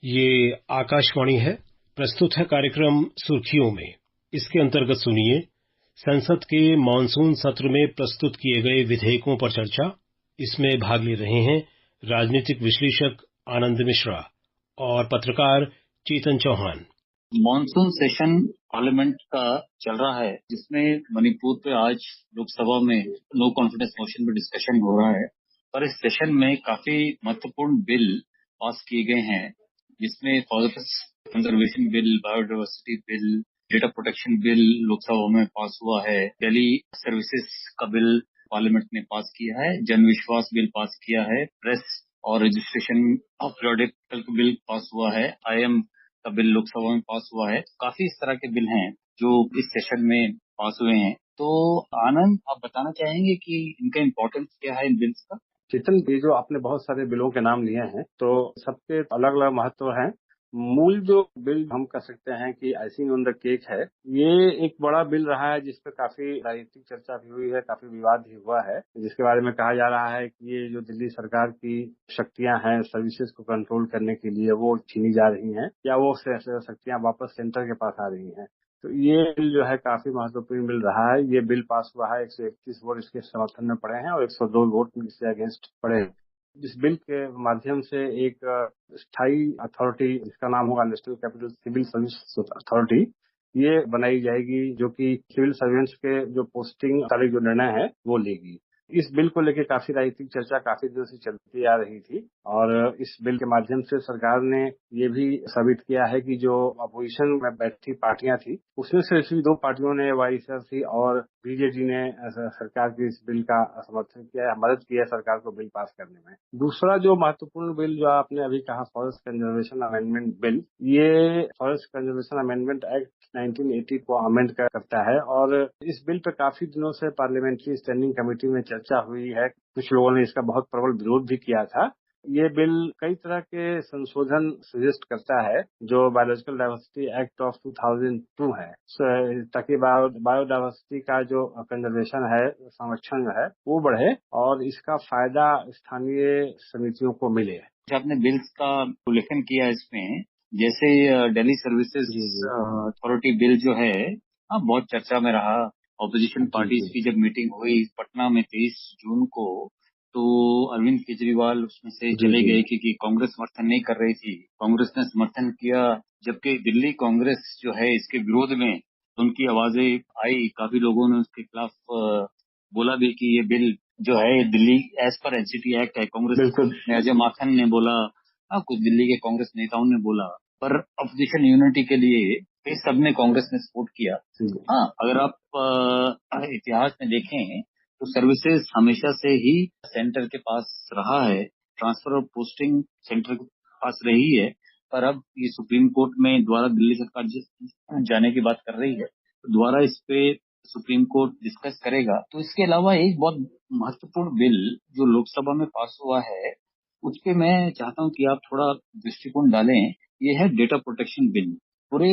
ये आकाशवाणी है। प्रस्तुत है कार्यक्रम सुर्खियों में। इसके अंतर्गत सुनिए संसद के मानसून सत्र में प्रस्तुत किए गए विधेयकों पर चर्चा। इसमें भाग ले रहे हैं राजनीतिक विश्लेषक आनंद मिश्रा और पत्रकार Chetan Chauhan. Monsoon session parliament का चल रहा है, जिसमें मणिपुर पे आज लोकसभा में नो कॉन्फिडेंस मोशन पे डिस्कशन हो रहा है। पर इस सेशन में काफी महत्वपूर्ण बिल पास किए गए हैं, जिसमें forest conservation bill, biodiversity bill, data protection bill Lok Sabha में पास हुआ है। दिल्ली सर्विसेज का बिल पार्लियामेंट ने पास किया है। जन विश्वास बिल पास किया है। प्रेस और registration of periodical bill pass हुआ है। IM का बिल लोकसभा में पास हुआ है। काफी इस तरह के बिल हैं जो इस सेशन में पास हुए हैं। तो आनंद, आप बताना चाहेंगे कि इनका इम्पोर्टेंस क्या है इन बिल्स का? चेतन, ये जो आपने बहुत सारे बिलों के नाम लिए हैं, तो सबके अलग अलग महत्व हैं। मूल जो बिल हम कह सकते हैं कि आइसिंग ऑन द केक है, ये एक बड़ा बिल रहा है जिस पर काफी राजनीतिक चर्चा भी हुई है, काफी विवाद भी हुआ है, जिसके बारे में कहा जा रहा है कि ये जो दिल्ली सरकार की शक्तियां हैं सर्विसेज को कंट्रोल करने के लिए, वो छीनी जा रही हैं या वो शक्तियां वापस सेंटर के पास आ रही हैं। तो ये बिल जो है काफी महत्वपूर्ण बिल रहा है। ये बिल पास हुआ है, 131 वोट इसके समर्थन में पड़े हैं और 102 वोट इसके अगेंस्ट पड़े हैं। इस बिल के माध्यम से एक स्थायी अथॉरिटी, जिसका नाम होगा national capital civil service authority, ये बनाई जाएगी, जो कि सिविल सर्वेंट्स के जो पोस्टिंग तारीख जो निर्णय है वो लेगी। इस बिल को लेकर काफी राजनीतिक चर्चा काफी दिनों से चलती आ रही थी और इस बिल के माध्यम से सरकार ने ये भी साबित किया है कि जो अपोजिशन में बैठी पार्टियां थी, उसमें से सिर्फ दो पार्टियों ने, वाईएसआरसी और बीजेडी ने, सरकार की इस बिल का समर्थन किया है, मदद की है सरकार को बिल पास करने में। दूसरा जो महत्वपूर्ण बिल जो आपने अभी कहा, फॉरेस्ट कंजर्वेशन अमेंडमेंट बिल, ये फॉरेस्ट कंजर्वेशन अमेंडमेंट एक्ट 1980 को अमेंड करता है और इस बिल पर काफी दिनों से पार्लियामेंट्री स्टैंडिंग कमेटी में चर्चा हुई है। कुछ लोगों ने इसका बहुत प्रबल विरोध भी किया था। ये बिल कई तरह के संशोधन सजेस्ट करता है जो बायोलॉजिकल डाइवर्सिटी एक्ट ऑफ 2002 है, ताकि बायोडाइवर्सिटी का जो कंजर्वेशन है, संरक्षण जो है, वो बढ़े और इसका फायदा स्थानीय समितियों को मिले। आपने बिल्स का उल्लेखन किया इसमें, जैसे दिल्ली सर्विसेज अथॉरिटी बिल जो है, बहुत चर्चा में रहा। ऑपोजिशन पार्टीज की जब मीटिंग हुई पटना में 23 जून को, तो अरविंद केजरीवाल उसमें से चले गए क्योंकि कांग्रेस समर्थन नहीं कर रही थी। कांग्रेस ने समर्थन किया, जबकि दिल्ली कांग्रेस जो है इसके विरोध में उनकी आवाजें आई। काफी लोगों ने उसके खिलाफ बोला भी कि ये बिल जो है Delhi as per NCT act है। कांग्रेस ने, अजय माकन ने बोला, कुछ दिल्ली के कांग्रेस नेताओं ने बोला, पर अपोजिशन यूनिटी के लिए सबने कांग्रेस ने सपोर्ट किया। अगर आप इतिहास में देखें तो सर्विसेज हमेशा से ही सेंटर के पास रहा है, ट्रांसफर और पोस्टिंग सेंटर के पास रही है। पर अब ये सुप्रीम कोर्ट में द्वारा दिल्ली सरकार जाने की बात कर रही है, तो द्वारा इस पे सुप्रीम कोर्ट डिस्कस करेगा। तो इसके अलावा एक बहुत महत्वपूर्ण बिल जो लोकसभा में पास हुआ है, उस पे मैं चाहता हूं कि आप थोड़ा दृष्टिकोण डालें। ये है डेटा प्रोटेक्शन बिल। पूरे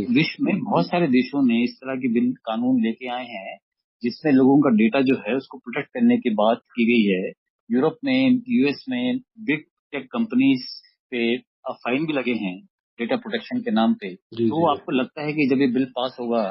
विश्व में बहुत सारे देशों ने इस तरह के बिल कानून लेके आए हैं, जिसमें लोगों का डेटा जो है उसको प्रोटेक्ट करने की बात की गई है। यूरोप में, यूएस में बिग टेक कंपनीज पे फाइन भी लगे हैं डेटा प्रोटेक्शन के नाम पे। तो आपको लगता है कि जब ये बिल पास होगा,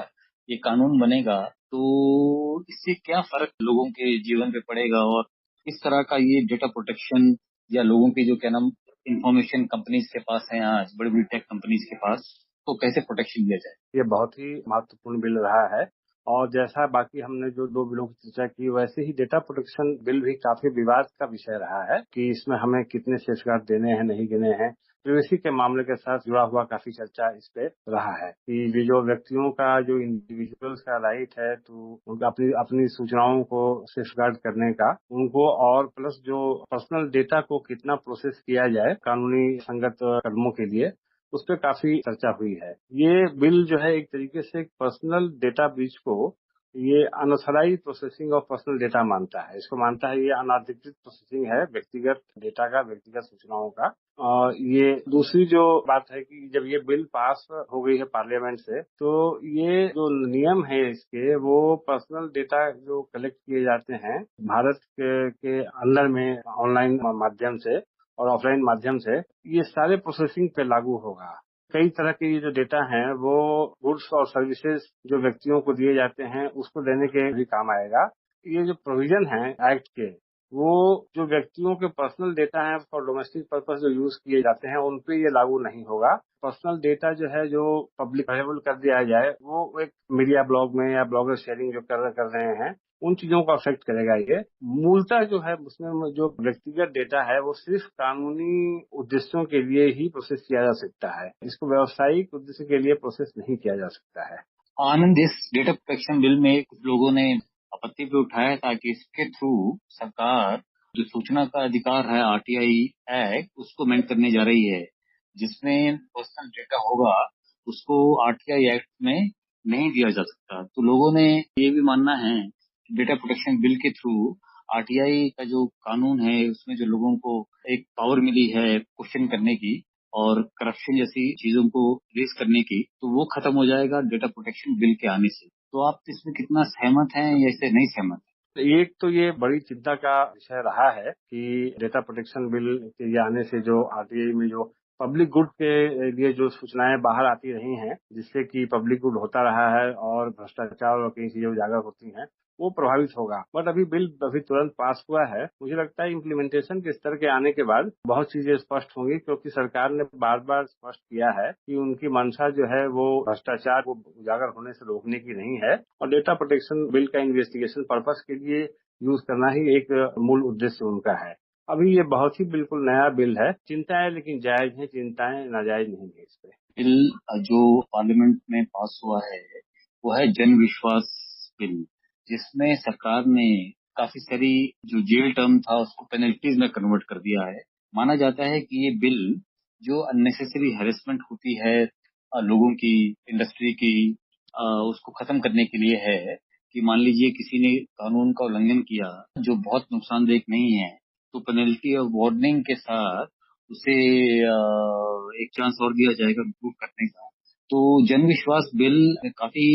ये कानून बनेगा, तो इससे क्या फर्क लोगों के जीवन पे पड़ेगा और किस तरह का ये डेटा प्रोटेक्शन या लोगों के जो क्या नाम इंफॉर्मेशन कंपनीज के पास है आज, बड़ी बड़ी टेक कंपनीज के पास, तो कैसे प्रोटेक्शन दिया जाए? ये बहुत ही महत्वपूर्ण बिल रहा है और जैसा बाकी हमने जो दो बिलों की चर्चा की, वैसे ही डेटा प्रोटेक्शन बिल भी काफी विवाद का विषय रहा है कि इसमें हमें कितने सेफगार्ड देने हैं, नहीं देने हैं। प्राइवेसी के मामले के साथ जुड़ा हुआ काफी चर्चा इस पे रहा है कि ये जो व्यक्तियों का, जो इंडिविजुअल्स का राइट है, तो उनका अपनी अपनी सूचनाओं को सेफगार्ड करने का, उनको, और प्लस जो पर्सनल डेटा को कितना प्रोसेस किया जाए कानूनी संगत कदमों के लिए, उस पर काफी चर्चा हुई है। ये बिल जो है एक तरीके से पर्सनल डेटा ब्रीच को, ये unauthorised processing of personal data मानता है। इसको मानता है ये अनाधिकृत प्रोसेसिंग है व्यक्तिगत डेटा का, व्यक्तिगत सूचनाओं का। और ये दूसरी जो बात है कि जब ये बिल पास हो गई है पार्लियामेंट से, तो ये जो नियम है इसके, वो पर्सनल डेटा जो कलेक्ट किए जाते हैं भारत के अंदर में ऑनलाइन माध्यम से, और ऑफलाइन माध्यम से, ये सारे प्रोसेसिंग पे लागू होगा। कई तरह के ये जो डेटा हैं वो गुड्स और सर्विसेज जो व्यक्तियों को दिए जाते हैं उसको देने के भी काम आएगा। ये जो प्रोविजन है एक्ट के, वो जो व्यक्तियों के पर्सनल डेटा है फॉर डोमेस्टिक पर्पस जो यूज किए जाते हैं उन पे ये लागू नहीं होगा। पर्सनल डेटा जो है जो पब्लिक अवेलेबल कर दिया जाए वो एक मीडिया ब्लॉग में या ब्लॉगर शेयरिंग जो कर रहे हैं उन चीजों को अफेक्ट करेगा। ये मूलतः जो है उसमें जो व्यक्तिगत डेटा है वो सिर्फ कानूनी उद्देश्यों के लिए ही प्रोसेस किया जा सकता है, इसको व्यावसायिक उद्देश्य के लिए प्रोसेस नहीं किया जा सकता है। आनंद, इस डेटा प्रोटेक्शन बिल में कुछ लोगों ने आपत्ति भी उठाया था कि इसके थ्रू सरकार जो सूचना का अधिकार है आरटीआई एक्ट उसको अमेंड करने जा रही है, जिसमें पर्सनल डेटा होगा उसको आरटीआई एक्ट में नहीं दिया जा सकता। तो लोगों ने ये भी मानना है कि डेटा प्रोटेक्शन बिल के थ्रू आरटीआई का जो कानून है उसमें जो लोगों को एक पावर मिली है क्वेश्चन करने की और करप्शन जैसी चीजों को रेस करने की, तो वो खत्म हो जाएगा डेटा प्रोटेक्शन बिल के आने से। तो आप इसमें कितना सहमत हैं या इससे नहीं सहमत? एक तो ये बड़ी चिंता का विषय रहा है कि डेटा प्रोटेक्शन बिल के ये आने से जो आरटीआई में जो पब्लिक गुड के लिए जो सूचनाएं बाहर आती रही हैं जिससे कि पब्लिक गुड होता रहा है और भ्रष्टाचार और कई चीजें उजागर होती हैं वो प्रभावित होगा। बट अभी बिल अभी तुरंत पास हुआ है, मुझे लगता है इम्प्लीमेंटेशन के स्तर के आने के बाद बहुत चीजें स्पष्ट होंगी, क्योंकि सरकार ने बार बार स्पष्ट किया है कि उनकी मंशा जो है वो भ्रष्टाचार को उजागर होने से रोकने की नहीं है और डेटा प्रोटेक्शन बिल का इन्वेस्टिगेशन पर्पस के लिए यूज करना ही एक मूल उद्देश्य उनका है। अभी ये बहुत ही बिल्कुल नया बिल है, चिंताएं लेकिन जायज है, चिंताएं नाजायज नहीं है इस पे। बिल जो पार्लियामेंट में पास हुआ है वो है जन विश्वास बिल, जिसमें सरकार ने काफी सारी जो जेल टर्म था उसको पेनल्टीज में कन्वर्ट कर दिया है। माना जाता है कि ये बिल जो अननेसेसरी हैरेसमेंट होती है लोगों की, इंडस्ट्री की, उसको खत्म करने के लिए है कि मान लीजिए किसी ने कानून का उल्लंघन किया जो बहुत नुकसानदेह नहीं है, तो पेनल्टी और वार्निंग के साथ उसे एक चांस और दिया जाएगा इम्प्रूव करने का। तो जन विश्वास बिल में काफी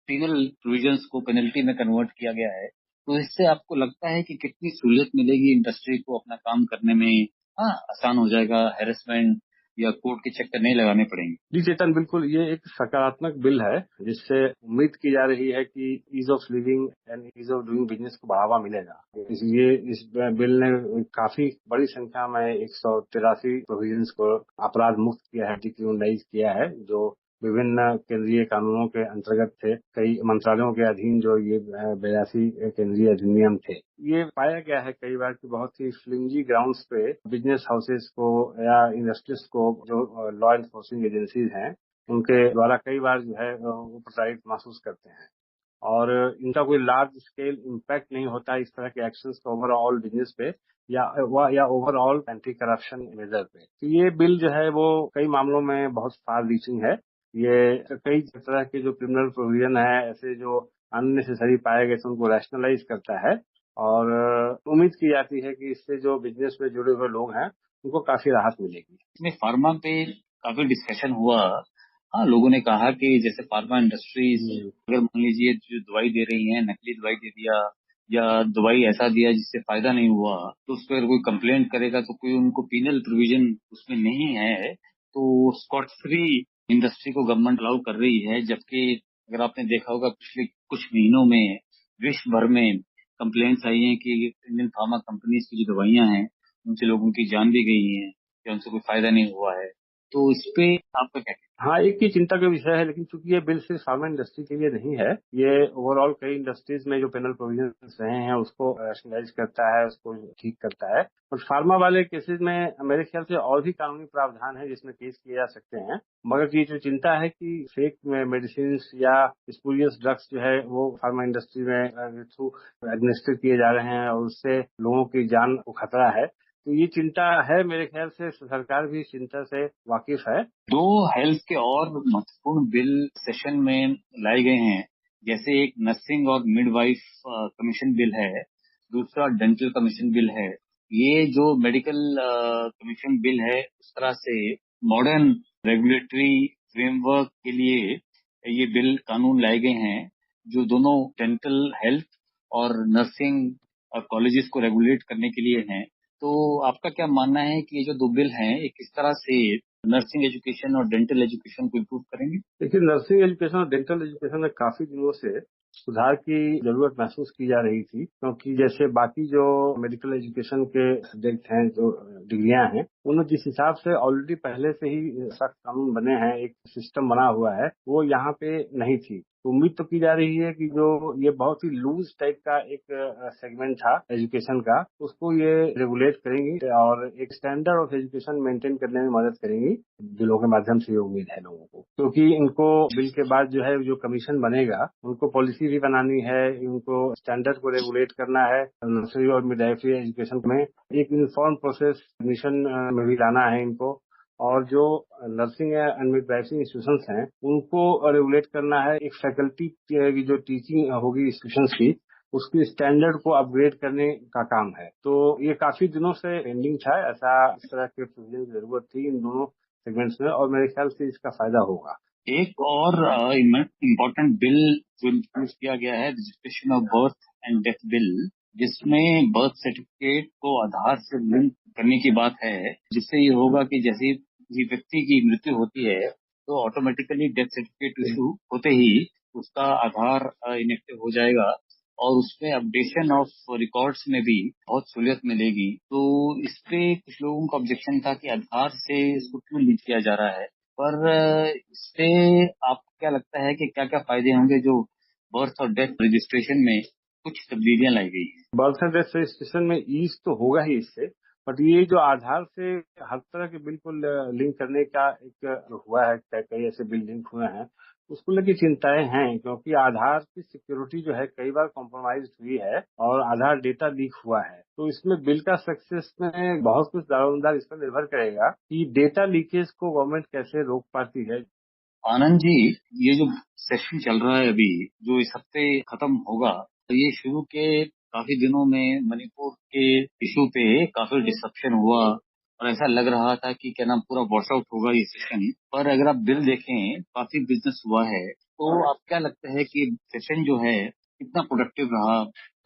पीनल प्रोविजंस को पेनल्टी में कन्वर्ट किया गया है। तो इससे आपको लगता है कि कितनी सहूलियत मिलेगी इंडस्ट्री को अपना काम करने में? हाँ, आसान हो जाएगा, हैरेसमेंट या कोर्ट के चक्कर नहीं लगाने पड़ेंगे। जी चेतन, बिल्कुल ये एक सकारात्मक बिल है जिससे उम्मीद की जा रही है कि ease of living and ease of doing business को बढ़ावा मिलेगा। इसलिए इस बिल ने काफी बड़ी संख्या में 183 प्रोविजंस को अपराध मुक्त किया है, डिक्रिमिनलाइज किया है, जो विभिन्न केंद्रीय कानूनों के अंतर्गत थे। कई मंत्रालयों के अधीन जो ये 82 केंद्रीय अधिनियम थे। ये पाया गया है कई बार कि बहुत ही फ्लिंजी ग्राउंड्स पे बिजनेस हाउसेस को या इंडस्ट्रीज को जो लॉ एनफोर्सिंग एजेंसीज हैं उनके द्वारा कई बार जो है वो प्रताड़ित महसूस करते हैं और इनका कोई लार्ज स्केल इम्पैक्ट नहीं होता इस तरह के एक्शंस का ओवरऑल बिजनेस पे या ओवरऑल एंटी करप्शन मेजर पे। तो ये बिल जो है वो कई मामलों में बहुत फार रीचिंग है। ये कई तरह के जो क्रिमिनल प्रोविजन है ऐसे जो अननेसेसरी पाए गए थे उनको रैशनलाइज करता है और उम्मीद की जाती है कि इससे जो बिजनेस में जुड़े हुए लोग हैं उनको काफी राहत मिलेगी। इसमें फार्मा पे काफी डिस्कशन हुआ। हाँ, लोगों ने कहा कि जैसे फार्मा इंडस्ट्रीज अगर मान लीजिए जो दवाई दे रही है नकली दवाई दे दिया या दवाई ऐसा दिया जिससे फायदा नहीं हुआ, तो उस पर कोई कंप्लेंट करेगा तो कोई उनको पीनल प्रोविजन उसमें नहीं है, तो स्कॉट फ्री इंडस्ट्री को गवर्नमेंट अलाउ कर रही है। जबकि अगर आपने देखा होगा पिछले कुछ महीनों में विश्व भर में कंप्लेंट्स आई हैं कि इंडियन फार्मा कंपनीज की जो दवाइयां हैं उनसे लोगों की जान भी गई है या उनसे कोई फायदा नहीं हुआ है। तो इस पे आपका क्या कहना हाँ, एक ही चिंता का विषय है, लेकिन चूंकि ये बिल सिर्फ फार्मा इंडस्ट्री के लिए नहीं है, ये ओवरऑल कई इंडस्ट्रीज में जो पेनल प्रोविजंस रहे हैं उसको रैशनलाइज करता है, उसको ठीक करता है। और फार्मा वाले केसेस में मेरे ख्याल से और भी कानूनी प्रावधान है जिसमें केस किए जा सकते हैं। मगर ये जो चिंता है कि फेक मेडिसिन या स्पूरियस ड्रग्स जो है वो फार्मा इंडस्ट्री में थ्रू एडमिनिस्टर किए जा रहे हैं और उससे लोगों की जान को खतरा है, तो ये चिंता है। मेरे ख्याल से सरकार भी इस चिंता से वाकिफ है। दो हेल्थ के और महत्वपूर्ण बिल सेशन में लाए गए हैं, जैसे एक नर्सिंग और मिडवाइफ कमीशन बिल है, दूसरा डेंटल कमीशन बिल है। ये जो मेडिकल कमीशन बिल है उस तरह से मॉडर्न रेगुलेटरी फ्रेमवर्क के लिए ये बिल कानून लाए गए हैं जो दोनों डेंटल हेल्थ और नर्सिंग कॉलेजेस को रेगुलेट करने के लिए हैं। तो आपका क्या मानना है कि ये जो 2 बिल हैं, ये किस तरह से नर्सिंग एजुकेशन और डेंटल एजुकेशन को इम्प्रूव करेंगे? देखिए, नर्सिंग एजुकेशन और डेंटल एजुकेशन में काफी दिनों से सुधार की जरूरत महसूस की जा रही थी, क्योंकि जैसे बाकी जो मेडिकल एजुकेशन के सब्जेक्ट हैं, जो डिग्रियां हैं, उनमें जिस हिसाब से ऑलरेडी पहले से ही सख्त कानून बने हैं, एक सिस्टम बना हुआ है, वो यहाँ पे नहीं थी। तो उम्मीद तो की जा रही है कि जो ये बहुत ही लूज टाइप का एक सेगमेंट था एजुकेशन का, उसको ये रेगुलेट करेंगी और एक स्टैंडर्ड ऑफ एजुकेशन मेंटेन करने में मदद करेंगी। बिलों के माध्यम से ये उम्मीद है लोगों को, क्योंकि इनको बिल के बाद जो है जो कमीशन बनेगा, उनको पॉलिसी भी बनानी है, इनको स्टैंडर्ड को रेगुलेट करना है। नर्सरी और मिडवाइफरी एजुकेशन में एक यूनिफॉर्म प्रोसेस एडमिशन में भी लाना है इनको, और जो नर्सिंग एंड मिडवाइफरी इंस्टीट्यूशंस हैं, उनको रेगुलेट करना है। एक फैकल्टी की जो टीचिंग होगी इंस्टीट्यूशंस की, उसकी स्टैंडर्ड को अपग्रेड करने का काम है। तो ये काफी दिनों से पेंडिंग था, ऐसा इस तरह के प्रोविजन की जरूरत थी इन दोनों सेगमेंट्स में, और मेरे ख्याल से इसका फायदा होगा। एक और इम्पोर्टेंट बिल जो इंट्रोड्यूस किया गया है, registration of birth and death bill, जिसमें बर्थ सर्टिफिकेट को आधार से लिंक करने की बात है, जिससे ये होगा कि जैसे किसी व्यक्ति की मृत्यु होती है तो ऑटोमेटिकली डेथ सर्टिफिकेट इशू होते ही उसका आधार इनेक्टिव हो जाएगा और उसमें अपडेशन ऑफ रिकॉर्ड्स में भी बहुत सहूलियत मिलेगी। तो इस पे कुछ लोगों का ऑब्जेक्शन था कि आधार से इसको क्यों लिंक किया जा रहा है, पर इससे आपको क्या लगता है कि क्या क्या फायदे होंगे जो बर्थ और डेथ रजिस्ट्रेशन में कुछ तब्दीलियां लाई गई हैं? बर्थ एंड डेथ रजिस्ट्रेशन में ईज तो होगा ही इससे, बट ये जो आधार से हर तरह के बिल को लिंक करने का एक हुआ है, कई ऐसे बिल लिंक हुए हैं, उसको लेकर चिंताएं हैं, क्योंकि आधार की सिक्योरिटी जो है कई बार कॉम्प्रोमाइज हुई है और आधार डेटा लीक हुआ है। तो इसमें बिल का सक्सेस में बहुत कुछ दारोमदार इस पर निर्भर करेगा कि डेटा लीकेज को गवर्नमेंट कैसे रोक पाती है। आनंद जी, ये जो सेशन चल रहा है अभी, जो इस हफ्ते खत्म होगा, तो ये शुरू के काफी दिनों में मणिपुर के इशू पे काफी डिसरप्शन हुआ और ऐसा लग रहा था कि क्या नाम पूरा वॉश आउट होगा ये सेशन। पर अगर आप बिल देखें, काफी बिजनेस हुआ है। तो आप क्या लगता है कि सेशन जो है कितना प्रोडक्टिव रहा,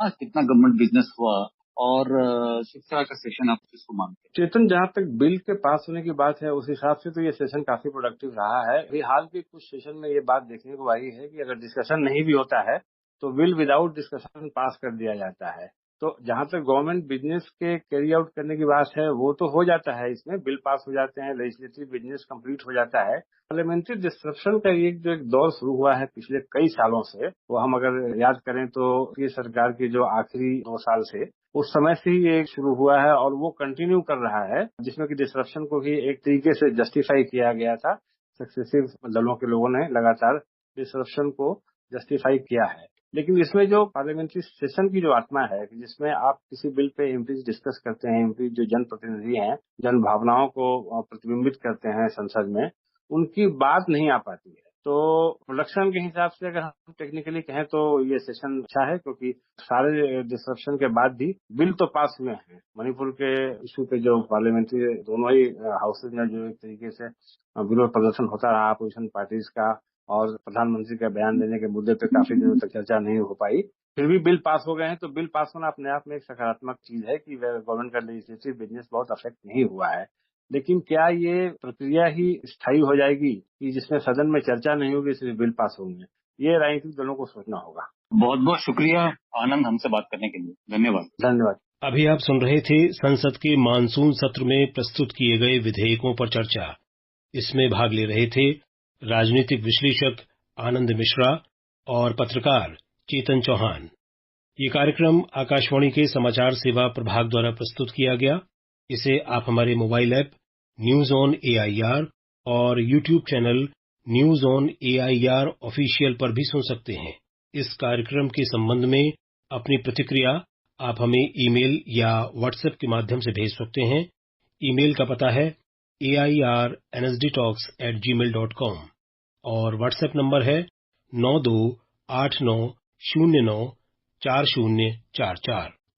कितना गवर्नमेंट बिजनेस हुआ और शिक्षा का सेशन आप किसको मानते हैं? चेतन, जहाँ तक बिल के पास होने की बात है, उस हिसाब से तो ये सेशन काफी प्रोडक्टिव रहा है। अभी हाल के कुछ सेशन में ये बात देखने को आई है कि अगर डिस्कशन नहीं भी होता है तो बिल विदाउट डिस्कशन पास कर दिया जाता है। तो जहाँ तक गवर्नमेंट बिजनेस के कैरी आउट करने की बात है, वो तो हो जाता है, इसमें बिल पास हो जाते हैं, लेजिस्लेटिव बिजनेस कंप्लीट हो जाता है। पार्लियामेंट्री डिस्ट्रप्शन का एक दौर शुरू हुआ है पिछले कई सालों से, वो हम अगर याद करें तो ये सरकार के जो आखिरी 2 साल से, उस समय से ही ये शुरू हुआ है और वो कंटिन्यू कर रहा है, जिसमें कि डिस्ट्रप्शन को भी एक तरीके से जस्टिफाई किया गया था। सक्सेसिव दलों के लोगों ने लगातार डिस्ट्रप्शन को जस्टिफाई किया है। लेकिन इसमें जो पार्लियामेंट्री सेशन की जो आत्मा है, कि जिसमें आप किसी बिल पे एमपीज डिस्कस करते हैं, एमपी जो जनप्रतिनिधि हैं, जन भावनाओं को प्रतिबिंबित करते हैं संसद में, उनकी बात नहीं आ पाती है। तो प्रोडक्शन के हिसाब से अगर हम टेक्निकली कहें तो ये सेशन अच्छा है, क्योंकि सारे डिस्ट्रप्शन के बाद भी बिल तो पास हुए हैं। मणिपुर के इशू पे जो पार्लियामेंट्री दोनों ही हाउसेज में जो एक तरीके से विरोध प्रदर्शन होता रहा अपोजिशन पार्टीज का, और प्रधानमंत्री का बयान देने के मुद्दे पे काफी दिनों तक चर्चा नहीं हो पाई, फिर भी बिल पास हो गए हैं। तो बिल पास होना अपने आप में एक सकारात्मक चीज है कि गवर्नमेंट का लेजिस्लेटिव बिजनेस बहुत अफेक्ट नहीं हुआ है। लेकिन क्या ये प्रक्रिया ही स्थायी हो जाएगी कि जिसमें सदन में चर्चा नहीं होगी, सिर्फ बिल पास होंगे? ये राजनीतिक दलों को सोचना होगा। बहुत बहुत शुक्रिया आनंद, हमसे बात करने के लिए। धन्यवाद। धन्यवाद। अभी आप सुन रहे थे संसद के मानसून सत्र में प्रस्तुत किए गए विधेयकों पर चर्चा। इसमें भाग ले रहे थे राजनीतिक विश्लेषक आनंद मिश्रा और पत्रकार चेतन चौहान। ये कार्यक्रम आकाशवाणी के समाचार सेवा प्रभाग द्वारा प्रस्तुत किया गया। इसे आप हमारे mobile app news on AIR और YouTube channel news on AIR official पर भी सुन सकते हैं। इस कार्यक्रम के संबंध में अपनी प्रतिक्रिया आप हमें ईमेल या व्हाट्सएप के माध्यम से भेज सकते हैं। ईमेल का पता है airnsdtalks@gmail.com और व्हाट्सएप नंबर है 9289094044।